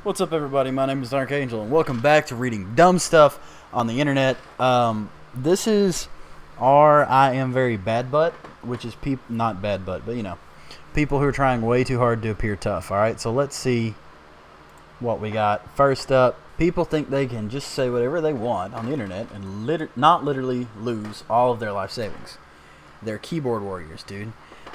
What's up, everybody? My name is Archangel, and welcome back to reading dumb stuff on the internet. This is our I Am Very Bad Butt, which is people, not bad butt, but people who are trying way too hard to appear tough. All right, so let's see what we got. First up, people think they can just say whatever they want on the internet and not literally lose all of their life savings. They're keyboard warriors, dude.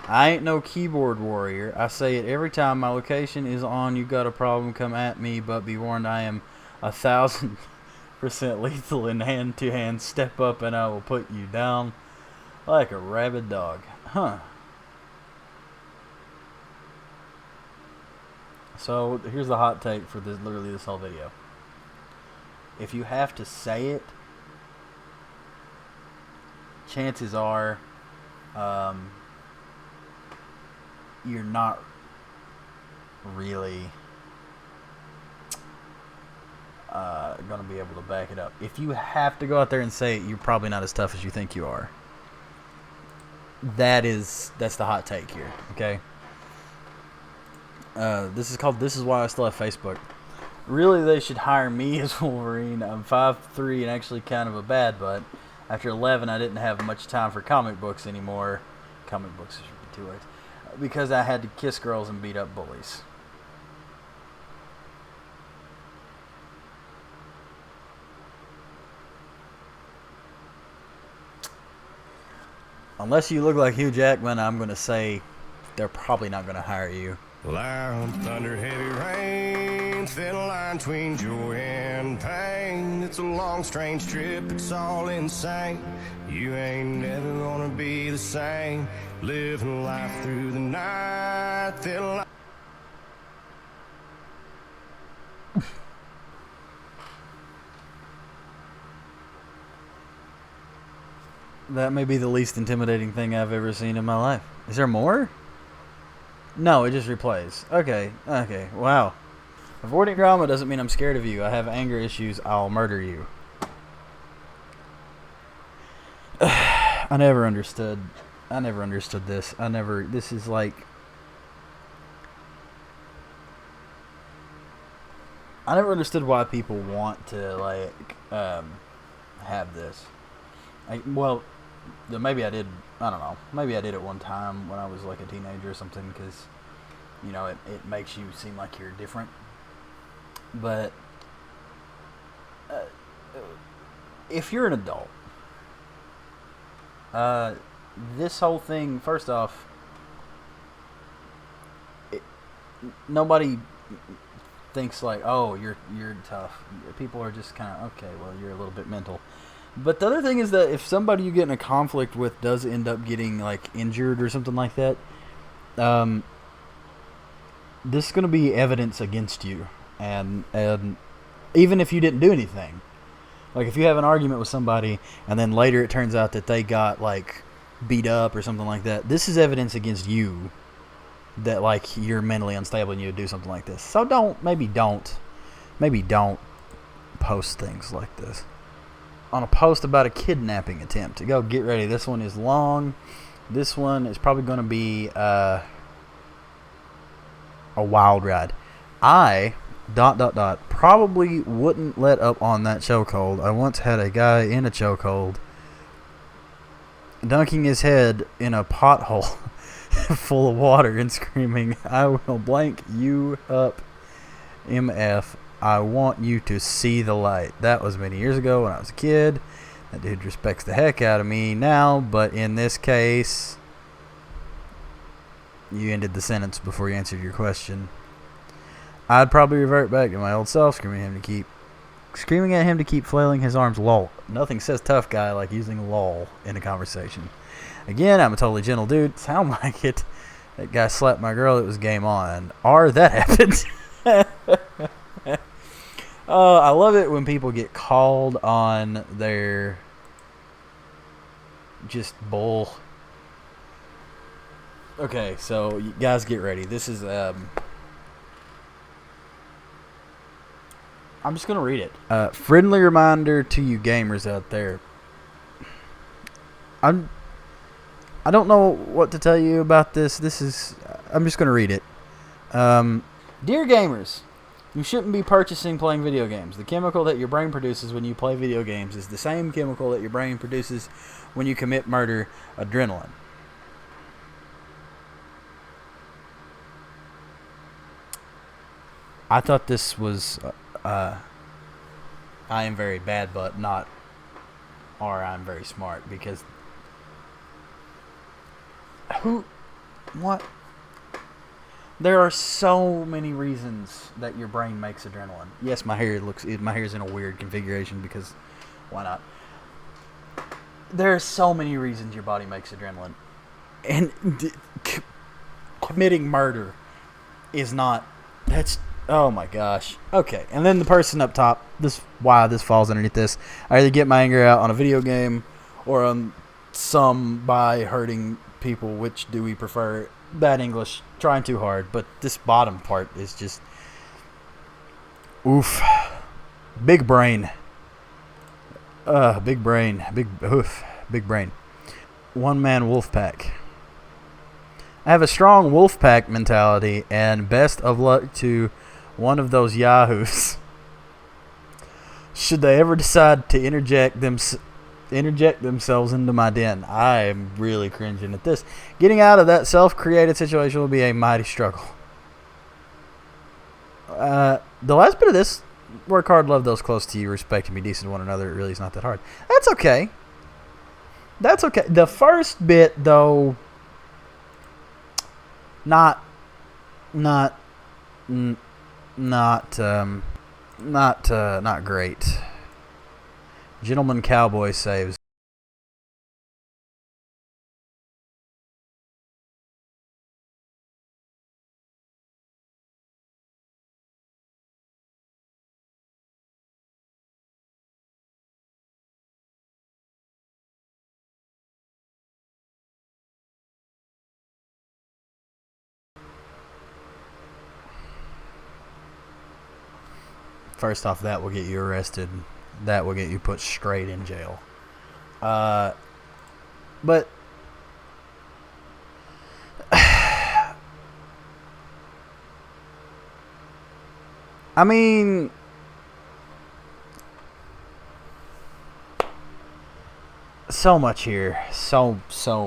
I ain't no keyboard warrior. I say it every time. My location is on. You got a problem, come at me, but be warned, I am 1,000% lethal in hand-to-hand. Step up and I will put you down like a rabid dog. Huh. So here's the hot take for literally this whole video. If you have to say it, chances are you're not really going to be able to back it up. If you have to go out there and say it, you're probably not as tough as you think you are. That's the hot take here, okay? This is why I still have Facebook. Really, they should hire me as Wolverine. I'm 5'3" and actually kind of a bad butt. After 11, I didn't have much time for comic books anymore. Comic books is too late. Because I had to kiss girls and beat up bullies. Unless you look like Hugh Jackman, I'm going to say they're probably not going to hire you. Loud thunder, heavy rain, thin line between joy and pain. It's a long, strange trip, it's all insane. You ain't never gonna be the same. Living life through the night, thin line. That may be the least intimidating thing I've ever seen in my life. Is there more? No, it just replays. Okay, wow. Avoiding drama doesn't mean I'm scared of you. I have anger issues. I'll murder you. I never understood this. This is like... I never understood why people want to, have this. Maybe I did. I don't know. Maybe I did it one time when I was like a teenager or something, because it makes you seem like you're different. But if you're an adult, this whole thing, first off, nobody thinks like, oh, you're tough. People are just kind of, okay, well, you're a little bit mental. But the other thing is that if somebody you get in a conflict with does end up getting like injured or something like that, this is going to be evidence against you, and even if you didn't do anything, like if you have an argument with somebody and then later it turns out that they got like beat up or something like that, this is evidence against you that like you're mentally unstable and you would do something like this. So maybe don't post things like this on a post about a kidnapping attempt. Go get ready. This one is long. This one is probably going to be a wild ride. I probably wouldn't let up on that chokehold. I once had a guy in a chokehold dunking his head in a pothole full of water and screaming, "I will blank you up, MF. I want you to see the light." That was many years ago when I was a kid. That dude respects the heck out of me now, but in this case, you ended the sentence before you answered your question. I'd probably revert back to my old self, screaming at him to keep flailing his arms. Lol. Nothing says tough guy like using lol in a conversation. Again, I'm a totally gentle dude. Sound like it. That guy slapped my girl. It was game on. Or that happened. I love it when people get called on their just bull. Okay, so you guys get ready. This is I'm just gonna read it. Friendly reminder to you gamers out there. I don't know what to tell you about this. I'm just gonna read it. Dear gamers, You shouldn't be purchasing playing video games. The chemical that your brain produces when you play video games is the same chemical that your brain produces when you commit murder, adrenaline. I thought this was I am very bad, but not or I'm very smart, because what? There are so many reasons that your brain makes adrenaline. Yes, my hair's in a weird configuration because why not? There are so many reasons your body makes adrenaline, and committing murder is not. That's oh my gosh. Okay, and then the person up top. This falls underneath this. I either get my anger out on a video game or on by hurting people. Which do we prefer? Bad English, trying too hard, but this bottom part is just oof. Big brain. Big brain. Big brain. One man wolf pack. I have a strong wolf pack mentality, and best of luck to one of those yahoos. Should they ever decide to interject themselves into my den. I am really cringing at this. Getting out of that self-created situation will be a mighty struggle. The last bit of this, work hard, love those close to you, respect and be decent to one another. It really is not that hard. That's okay. That's okay. The first bit, though, not great. Gentleman Cowboy saves. First off, that will get you arrested. That will get you put straight in jail. But I mean, so much here. So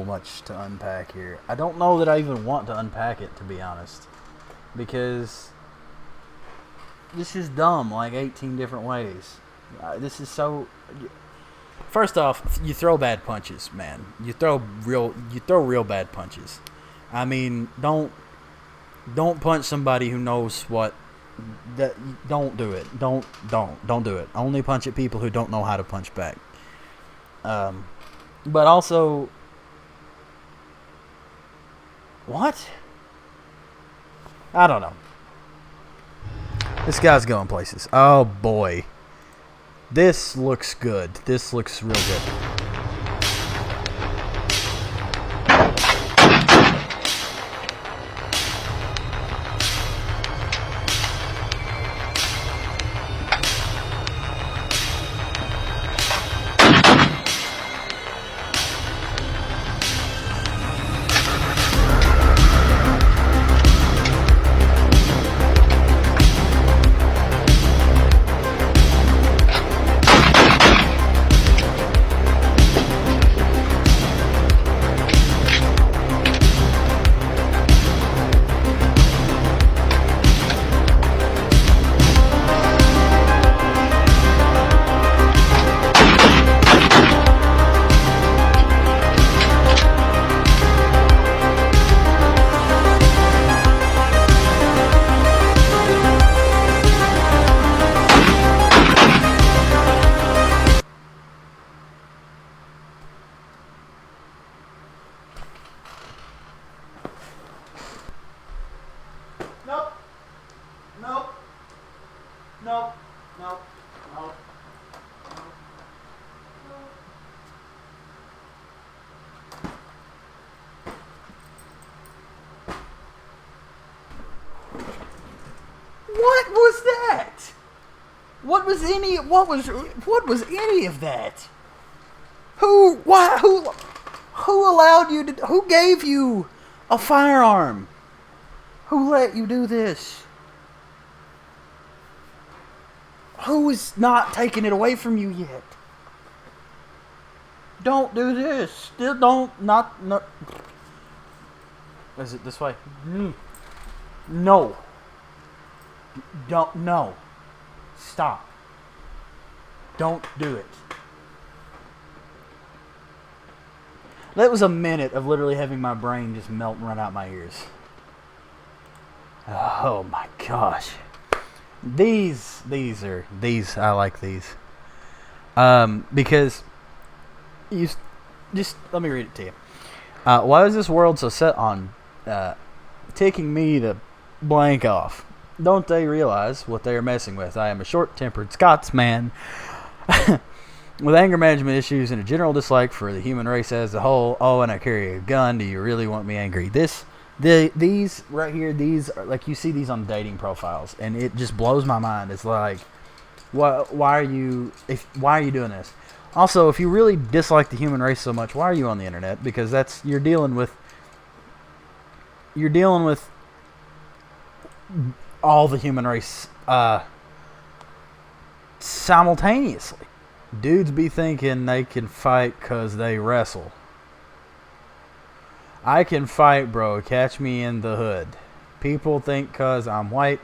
much to unpack here. I don't know that I even want to unpack it, to be honest, because this is dumb like 18 different ways. This is so. First off, you throw bad punches, man. You throw real bad punches. I mean, don't punch somebody who knows what. That don't do it. Don't do it. Only punch at people who don't know how to punch back. But also, what? I don't know. This guy's going places. Oh boy. This looks good. This looks real good. What was that? What was any of that? Who allowed you to, who gave you a firearm? Who let you do this? Who is not taking it away from you yet? Don't do this. Still don't. Not. No. Is it this way? No. Don't. No. Stop. Don't do it. That was a minute of literally having my brain just melt and run out my ears. Oh my gosh. These I like these. Because you just let me read it to you. Why is this world so set on taking me the blank off? Don't they realize what they are messing with? I am a short-tempered Scotsman with anger management issues and a general dislike for the human race as a whole. Oh, and I carry a gun. Do you really want me angry? These right here, these are like, you see these on dating profiles, and it just blows my mind. It's like, why are you doing this? Also, if you really dislike the human race so much, why are you on the internet? Because you're dealing with all the human race simultaneously. Dudes be thinking they can fight because they wrestle. I can fight, bro. Catch me in the hood. People think because I'm white,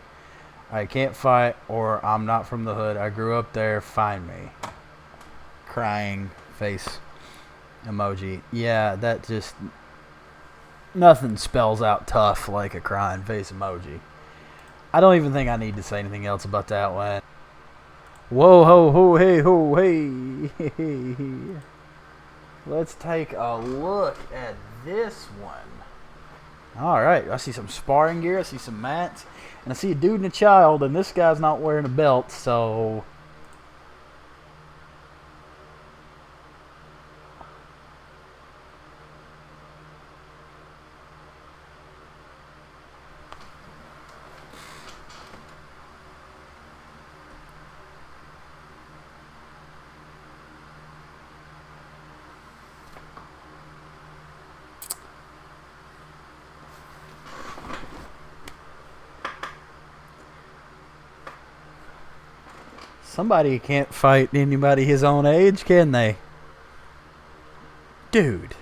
I can't fight, or I'm not from the hood. I grew up there. Find me. Crying face emoji. Yeah, that just... Nothing spells out tough like a crying face emoji. I don't even think I need to say anything else about that one. Whoa, ho, ho, hey, ho, hey. Let's take a look at this one. Alright, I see some sparring gear, I see some mats, and I see a dude and a child, and this guy's not wearing a belt, so... Somebody can't fight anybody his own age, can they? Dude.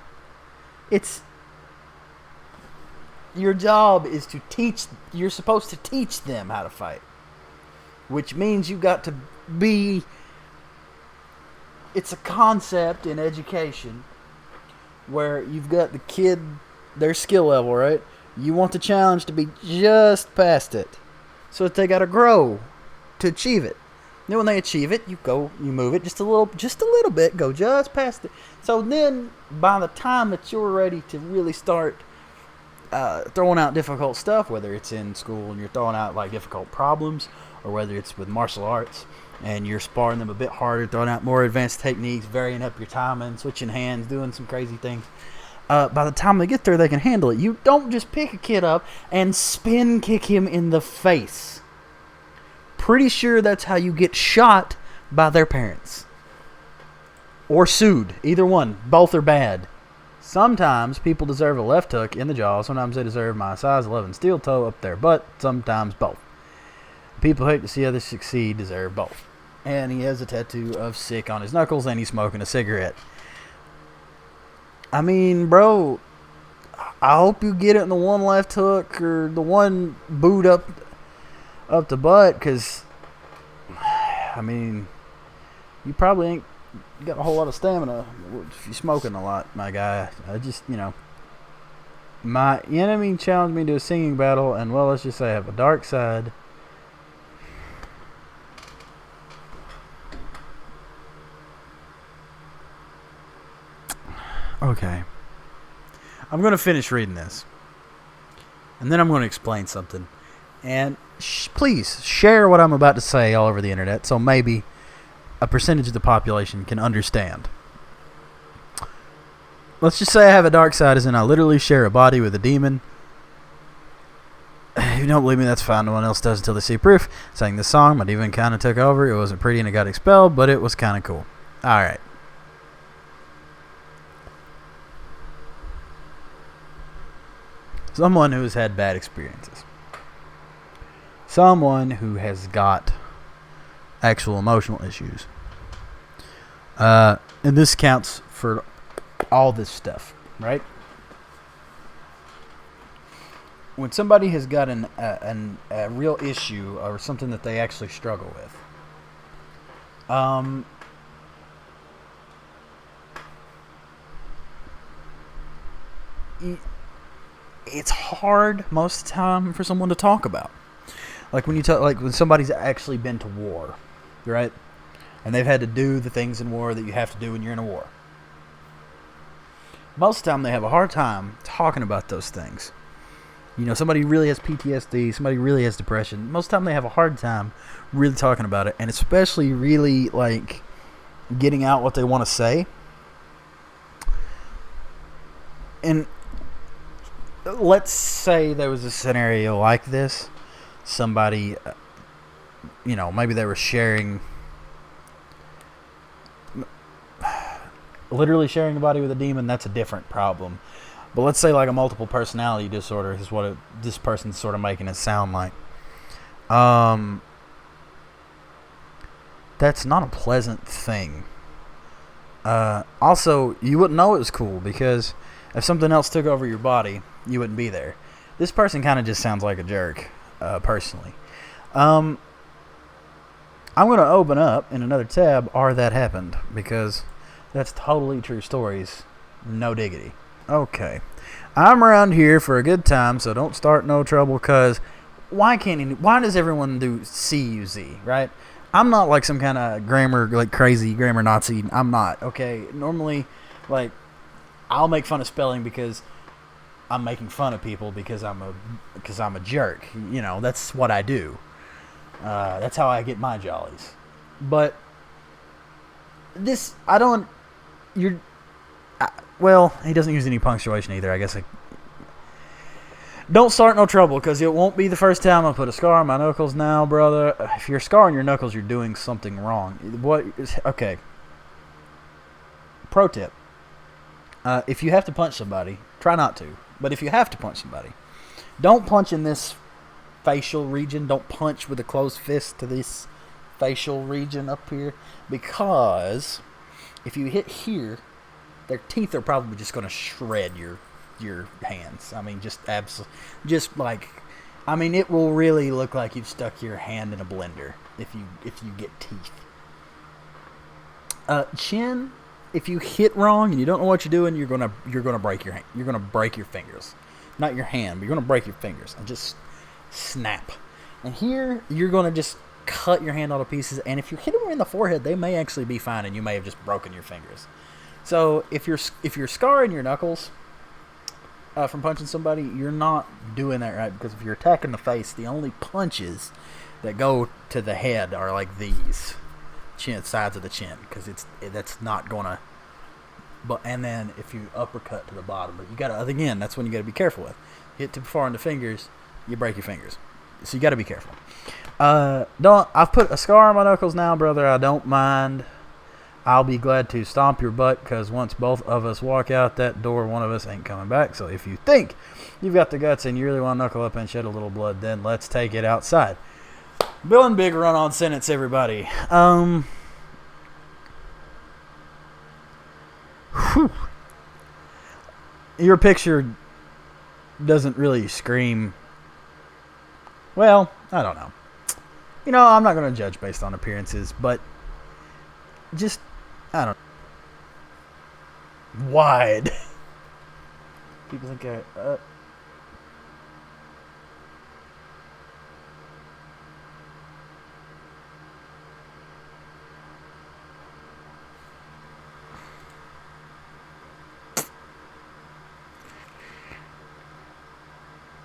Your job is to teach... You're supposed to teach them how to fight. Which means you got to be... It's a concept in education where you've got the kid, their skill level, right? You want the challenge to be just past it. So that they got to grow to achieve it. Then when they achieve it, you move it just a little bit, go just past it. So then, by the time that you're ready to really start throwing out difficult stuff, whether it's in school and you're throwing out like difficult problems, or whether it's with martial arts and you're sparring them a bit harder, throwing out more advanced techniques, varying up your timing, switching hands, doing some crazy things. By the time they get there, they can handle it. You don't just pick a kid up and spin kick him in the face. Pretty sure that's how you get shot by their parents. Or sued. Either one. Both are bad. Sometimes people deserve a left hook in the jaw. Sometimes they deserve my size 11 steel toe up their butt. Sometimes both. People hate to see others succeed deserve both. And he has a tattoo of sick on his knuckles, and he's smoking a cigarette. I mean, bro, I hope you get it in the one left hook or the one boot up the butt, because, I mean, you probably ain't got a whole lot of stamina if you're smoking a lot, my guy. I just, my enemy challenged me to a singing battle, and, well, let's just say I have a dark side. Okay. I'm going to finish reading this, and then I'm going to explain something. And please share what I'm about to say all over the internet, so maybe a percentage of the population can understand. Let's just say I have a dark side, as in I literally share a body with a demon. If you don't believe me, that's fine. No one else does until they see proof. Sang this song, my demon kind of took over. It wasn't pretty and it got expelled, but it was kind of cool. Alright. Someone who has had bad experiences. Someone who has got actual emotional issues. And this counts for all this stuff, right? When somebody has got a real issue or something that they actually struggle with, it's hard most of the time for someone to talk about. Like when when somebody's actually been to war, right? And they've had to do the things in war that you have to do when you're in a war. Most of the time they have a hard time talking about those things. You know, somebody really has PTSD, somebody really has depression. Most of the time they have a hard time really talking about it, and especially really, like, getting out what they want to say. And let's say there was a scenario like this. Somebody, you know, maybe they were literally sharing a body with a demon. That's a different problem. But let's say like a multiple personality disorder is what this person's sort of making it sound like. That's not a pleasant thing. Also, you wouldn't know it was cool because if something else took over your body, you wouldn't be there. This person kind of just sounds like a jerk, personally. I'm going to open up in another tab, Are That Happened, because that's totally true stories. No diggity. Okay. I'm around here for a good time, so don't start no trouble, because why does everyone do CUZ, right? I'm not like some kind of grammar, like crazy grammar Nazi. I'm not, okay? Normally, like, I'll make fun of spelling because I'm making fun of people because I'm a jerk. You know, that's what I do. That's how I get my jollies. But this, well, he doesn't use any punctuation either. I guess don't start no trouble, because it won't be the first time I put a scar on my knuckles now, brother. If you're scarring your knuckles, you're doing something wrong. Okay. Pro tip. If you have to punch somebody, try not to. But if you have to punch somebody, don't punch in this facial region. Don't punch with a closed fist to this facial region up here, because if you hit here, their teeth are probably just going to shred your hands. I mean, it will really look like you've stuck your hand in a blender if you get teeth. Chin, if you hit wrong and you don't know what you're doing, you're gonna break your hand. You're gonna break your fingers, not your hand, but you're gonna break your fingers and just snap. And here, you're gonna just cut your hand all to pieces. And if you hit them in the forehead, they may actually be fine, and you may have just broken your fingers. So if you're scarring your knuckles from punching somebody, you're not doing that right, because if you're attacking the face, the only punches that go to the head are like these sides of the chin, because that's not gonna. But and then if you uppercut to the bottom, but you gotta, again, that's when you gotta be careful with. Hit too far in the fingers, you break your fingers. So you gotta be careful. I've put a scar on my knuckles now, brother. I don't mind. I'll be glad to stomp your butt, because once both of us walk out that door, one of us ain't coming back. So if you think you've got the guts and you really want to knuckle up and shed a little blood, then let's take it outside. Bill and Big run-on sentence, everybody. Your picture doesn't really scream. Well, I don't know. You know, I'm not going to judge based on appearances, but just, I don't know. Wide. People think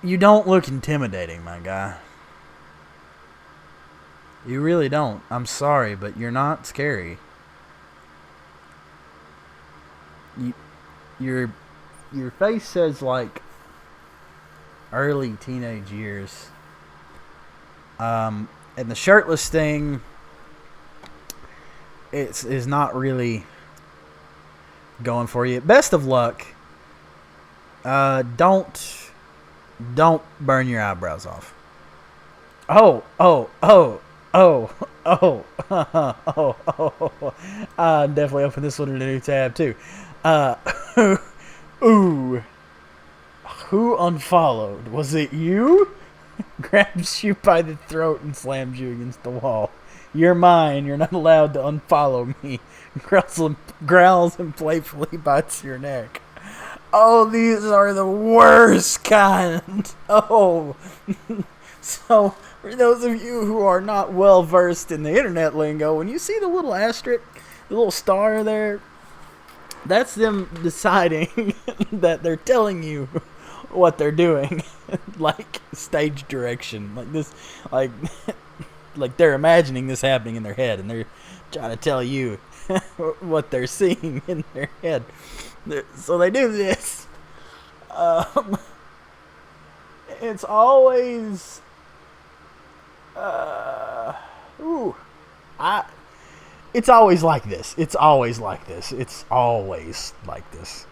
you don't look intimidating, my guy. You really don't. I'm sorry, but you're not scary. Your face says like early teenage years. And the shirtless thing, is not really going for you. Best of luck. Don't burn your eyebrows off. Oh. Oh, I definitely opened this one in a new tab too. Uh, ooh, who unfollowed? Was it you? Grabs you by the throat and slams you against the wall. You're mine. You're not allowed to unfollow me. Growls and playfully bites your neck. Oh, these are the worst kind. Oh. So, for those of you who are not well versed in the internet lingo, when you see the little asterisk, the little star there, that's them deciding that they're telling you what they're doing. Like stage direction. Like this, like, like they're imagining this happening in their head and they're trying to tell you what they're seeing in their head. So they do this. It's always it's always like this. It's always like this. It's always like this.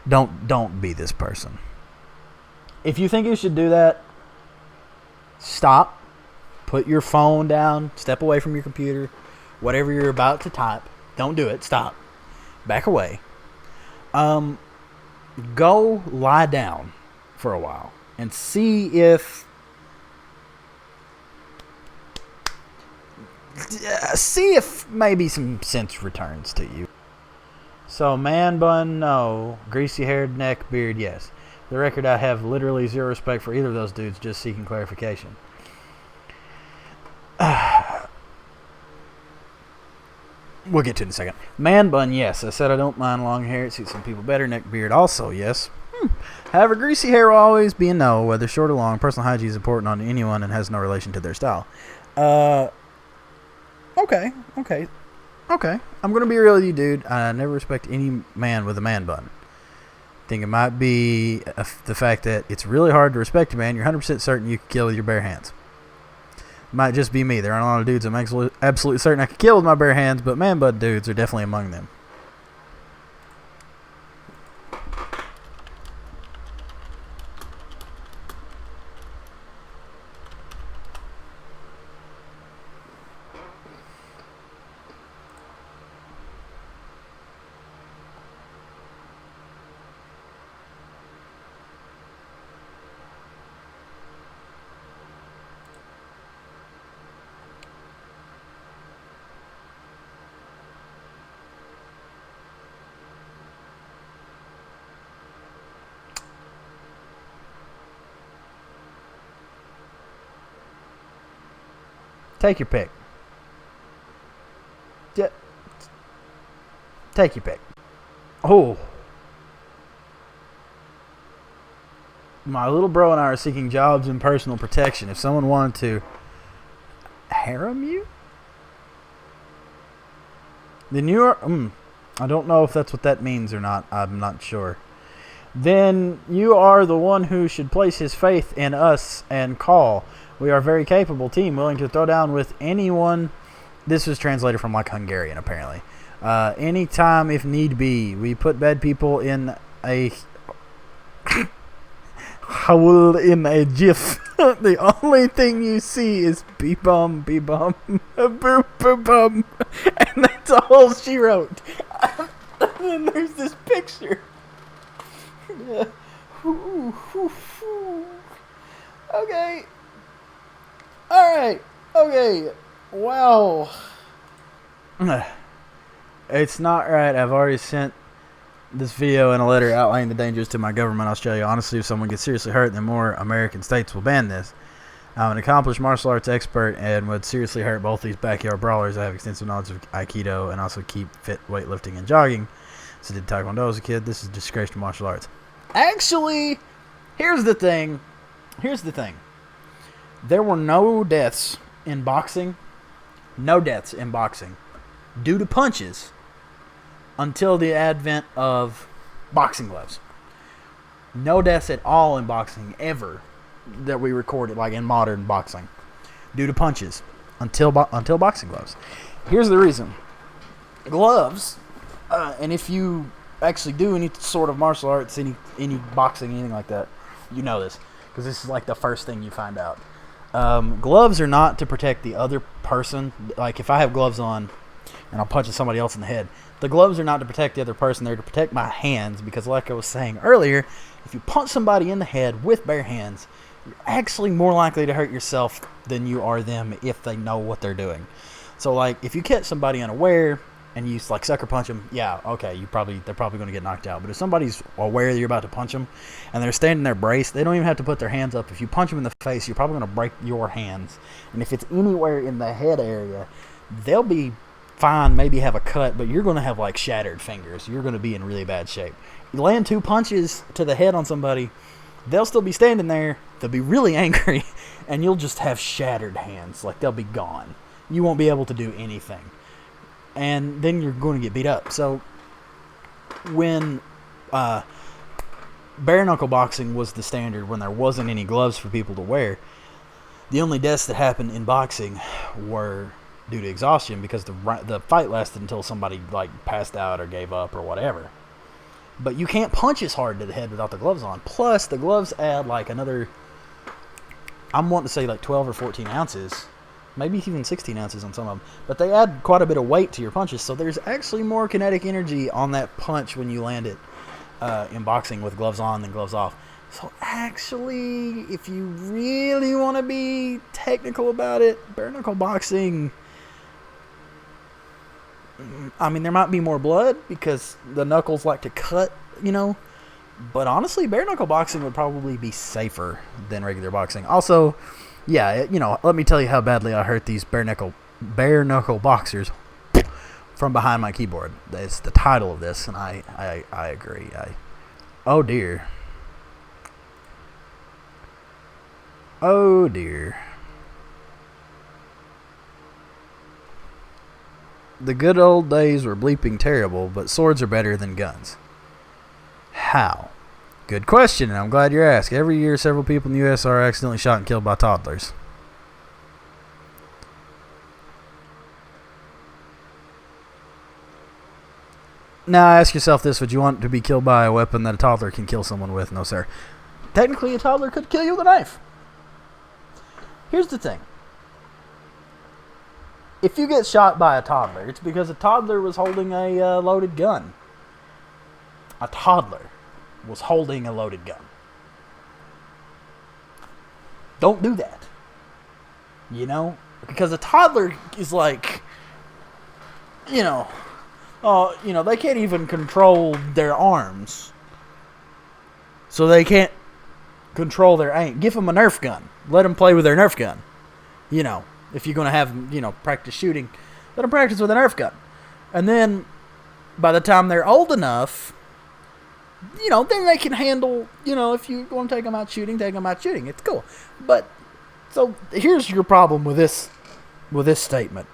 Don't be this person. If you think you should do that, stop. Put your phone down. Step away from your computer. Whatever you're about to type, don't do it. Stop. Back away. Go lie down for a while and see if maybe some sense returns to you. So, man bun, no. Greasy haired neck beard, yes. The record, I have literally zero respect for either of those dudes, just seeking clarification. We'll get to it in a second. Man bun, yes. I said I don't mind long hair. It suits some people better. Neck beard, also, yes. However, greasy hair will always be a no, whether short or long. Personal hygiene is important on anyone and has no relation to their style. Okay. I'm going to be real with you, dude. I never respect any man with a man bun. I think it might be the fact that it's really hard to respect a man you're 100% certain you could kill with your bare hands. It might just be me. There aren't a lot of dudes I'm absolutely certain I could kill with my bare hands, but man bun dudes are definitely among them. Take your pick. Take your pick. Oh. My little bro and I are seeking jobs and personal protection. If someone wanted to harem you, then you are... I don't know if that's what that means or not. I'm not sure. Then you are the one who should place his faith in us and call. We are a very capable team, willing to throw down with anyone. This was translated from like Hungarian, apparently. Anytime if need be. We put bad people in a howl in a jiff. The only thing you see is bibum, bububum, and that's all she wrote. And then there's this picture. Okay. Alright. Okay. Wow. It's not right. I've already sent this video and a letter outlining the dangers to my government, Australia. Honestly, if someone gets seriously hurt, then more American states will ban this. I'm an accomplished martial arts expert and would seriously hurt both these backyard brawlers. I have extensive knowledge of Aikido and also keep fit weightlifting and jogging. So did Taekwondo as a kid. This is a disgrace to martial arts. Actually, here's the thing. There were no deaths in boxing. No deaths in boxing due to punches until the advent of boxing gloves. No deaths at all in boxing ever that we recorded, like in modern boxing, due to punches until boxing gloves. Here's the reason. Gloves, and if you actually do any sort of martial arts, any boxing, anything like that, you know this, because this is like the first thing you find out. Gloves are not to protect the other person. Like if I have gloves on and I'm punching somebody else in the head, the gloves are not to protect the other person. They're to protect my hands because, like I was saying earlier, if you punch somebody in the head with bare hands, you're actually more likely to hurt yourself than you are them if they know what they're doing. So, like, if you catch somebody unaware and you like sucker punch them, yeah, okay, they're probably going to get knocked out. But if somebody's aware that you're about to punch them and they're standing there braced, they don't even have to put their hands up. If you punch them in the face, you're probably going to break your hands. And if it's anywhere in the head area, they'll be fine, maybe have a cut, but you're going to have like shattered fingers. You're going to be in really bad shape. You land 2 punches to the head on somebody, they'll still be standing there, they'll be really angry, and you'll just have shattered hands. Like, they'll be gone. You won't be able to do anything. And then you're going to get beat up. So when bare knuckle boxing was the standard, when there wasn't any gloves for people to wear, the only deaths that happened in boxing were due to exhaustion because the fight lasted until somebody like passed out or gave up or whatever. But you can't punch as hard to the head without the gloves on. Plus, the gloves add like another, I'm wanting to say like 12 or 14 ounces, maybe even 16 ounces on some of them. But they add quite a bit of weight to your punches, so there's actually more kinetic energy on that punch when you land it in boxing with gloves on than gloves off. So actually, if you really want to be technical about it, bare knuckle boxing, I mean, there might be more blood because the knuckles like to cut, but honestly, bare knuckle boxing would probably be safer than regular boxing. Also, yeah, let me tell you how badly I hurt these bare knuckle boxers from behind my keyboard. That's the title of this, and I agree. Oh dear. Oh dear. The good old days were bleeping terrible, but swords are better than guns. How? Good question, and I'm glad you're asked. Every year, several people in the U.S. are accidentally shot and killed by toddlers. Now, ask yourself this. Would you want to be killed by a weapon that a toddler can kill someone with? No, sir. Technically, a toddler could kill you with a knife. Here's the thing. If you get shot by a toddler, it's because a toddler was holding a loaded gun. A toddler was holding a loaded gun. Don't do that. Because a toddler is like, they can't even control their arms. So they can't control their aim. Give them a Nerf gun. Let them play with their Nerf gun. If you're going to have them, practice shooting, let them practice with a Nerf gun. And then, by the time they're old enough, then they can handle, if you want to take them out shooting, take them out shooting. It's cool. But, so, here's your problem with this statement.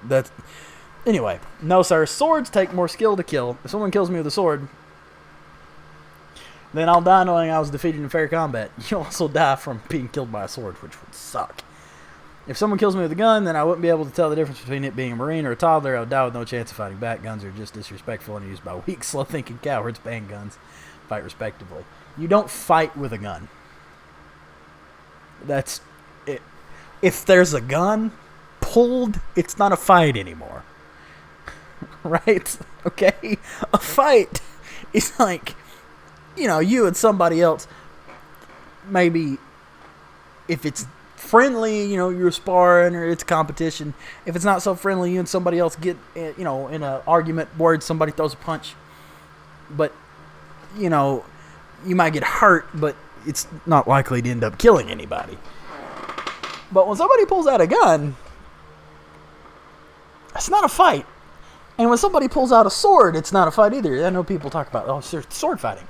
Anyway, no, sir, swords take more skill to kill. If someone kills me with a sword, then I'll die knowing I was defeated in fair combat. You'll also die from being killed by a sword, which would suck. If someone kills me with a gun, then I wouldn't be able to tell the difference between it being a Marine or a toddler. I would die with no chance of fighting back. Guns are just disrespectful and used by weak, slow-thinking cowards. Ban guns. Fight respectively. You don't fight with a gun. That's it. If there's a gun pulled, it's not a fight anymore. Right? Okay? A fight is like, you and somebody else. Maybe if it's friendly, you're sparring or it's competition. If it's not so friendly, you and somebody else get, in an argument where somebody throws a punch. But, you might get hurt, but it's not likely to end up killing anybody. But when somebody pulls out a gun, it's not a fight. And when somebody pulls out a sword, it's not a fight either. I know people talk about, sword fighting.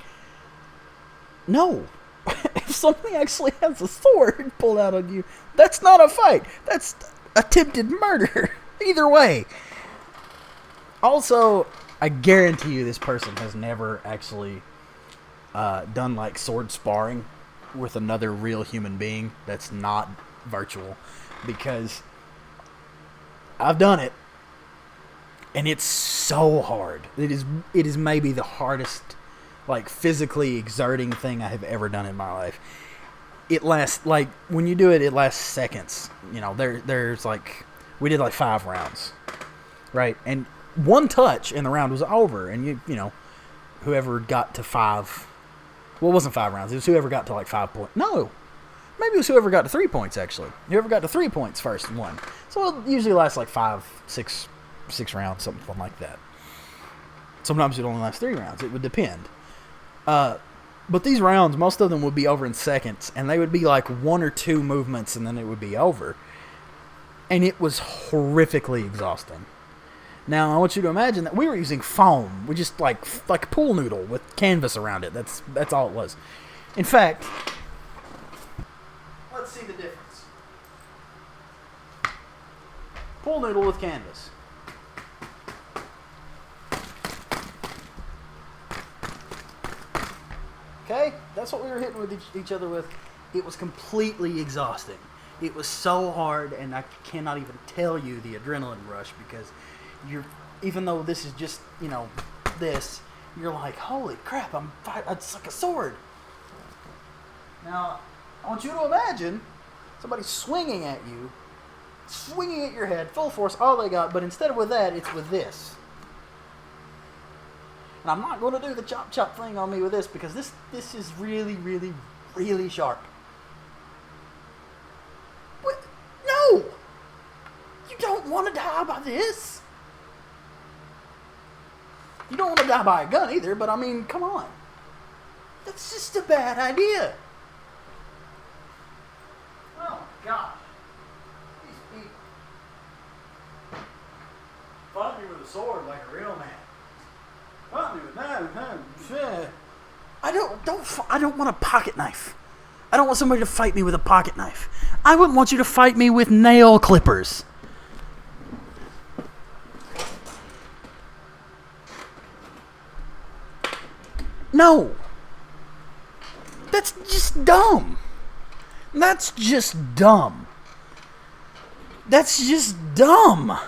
No. If somebody actually has a sword pulled out on you, that's not a fight. That's attempted murder. Either way. Also, I guarantee you this person has never actually done like sword sparring with another real human being that's not virtual. Because I've done it. And it's so hard. It is maybe the hardest, like, physically exerting thing I have ever done in my life. it lasts, like, when you do it, it lasts seconds. You know, there's like, we did like 5 rounds, right? And one touch and the round was over, and you know, whoever got to 5, well, it wasn't 5 rounds, it was whoever got to like 5 points. No, maybe it was whoever got to 3 points, actually. Whoever got to 3 points first won. So it usually lasts like 6 rounds, something like that. Sometimes it only lasts 3 rounds. It would depend. But these rounds, most of them would be over in seconds, and they would be like 1 or 2 movements, and then it would be over. And it was horrifically exhausting. Now, I want you to imagine that we were using foam. We just like a pool noodle with canvas around it. That's all it was. In fact, let's see the difference. Pool noodle with canvas. Okay, that's what we were hitting with each other with. It was completely exhausting. It was so hard, and I cannot even tell you the adrenaline rush, because even though this is just, you know, this, you're like, holy crap, it's like a sword. Now, I want you to imagine somebody swinging at you, swinging at your head, full force, all they got, but instead of with that, it's with this. And I'm not going to do the chop thing on me with this, because this is really, really, really sharp. What? No! You don't want to die by this. You don't want to die by a gun either, but I mean, come on. That's just a bad idea. Oh, my gosh. These people fight me with a sword like a real man. I don't want a pocket knife. I don't want somebody to fight me with a pocket knife. I wouldn't want you to fight me with nail clippers. No. That's just dumb. That's just dumb. That's just dumb.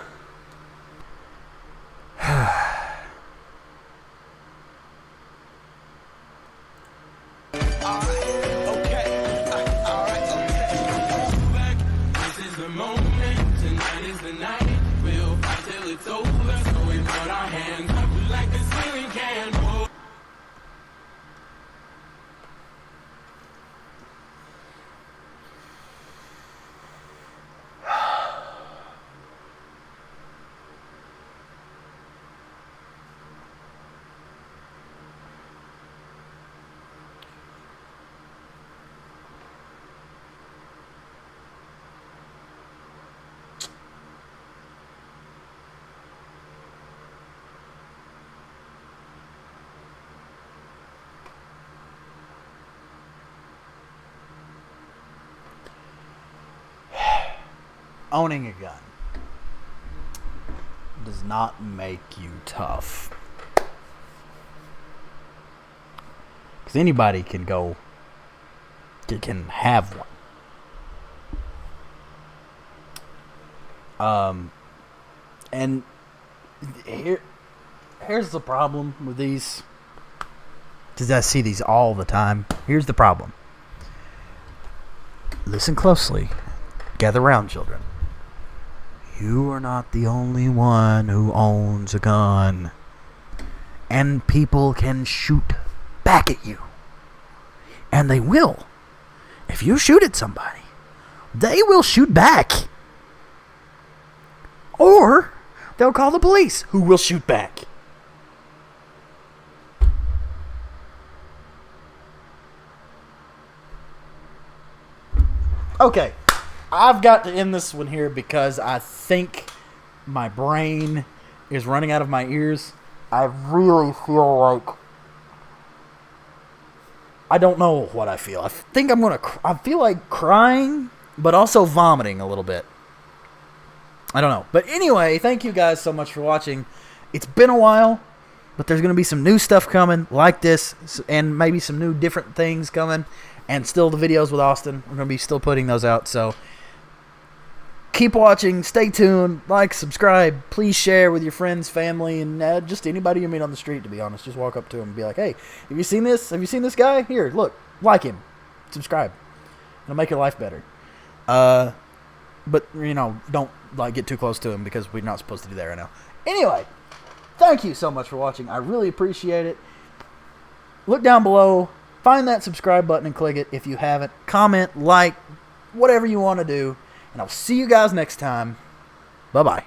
Owning a gun does not make you tough. Because anybody can have one. And here's the problem with these. Because I see these all the time. Here's the problem. Listen closely. Gather round, children. You are not the only one who owns a gun. And people can shoot back at you. And they will. If you shoot at somebody, they will shoot back. Or they'll call the police, who will shoot back. Okay. I've got to end this one here because I think my brain is running out of my ears. I really feel like... I don't know what I feel. I think I'm going to... I feel like crying, but also vomiting a little bit. I don't know. But anyway, thank you guys so much for watching. It's been a while, but there's going to be some new stuff coming like this, and maybe some new different things coming, and still the videos with Austin. We're going to be still putting those out, so... Keep watching, stay tuned, like, subscribe, please share with your friends, family, and just anybody you meet on the street, to be honest. Just walk up to them and be like, hey, have you seen this? Have you seen this guy? Here, look, like him, subscribe. It'll make your life better. But, don't get too close to him because we're not supposed to do that right now. Anyway, thank you so much for watching. I really appreciate it. Look down below. Find that subscribe button and click it if you haven't. Comment, like, whatever you want to do. And I'll see you guys next time. Bye-bye.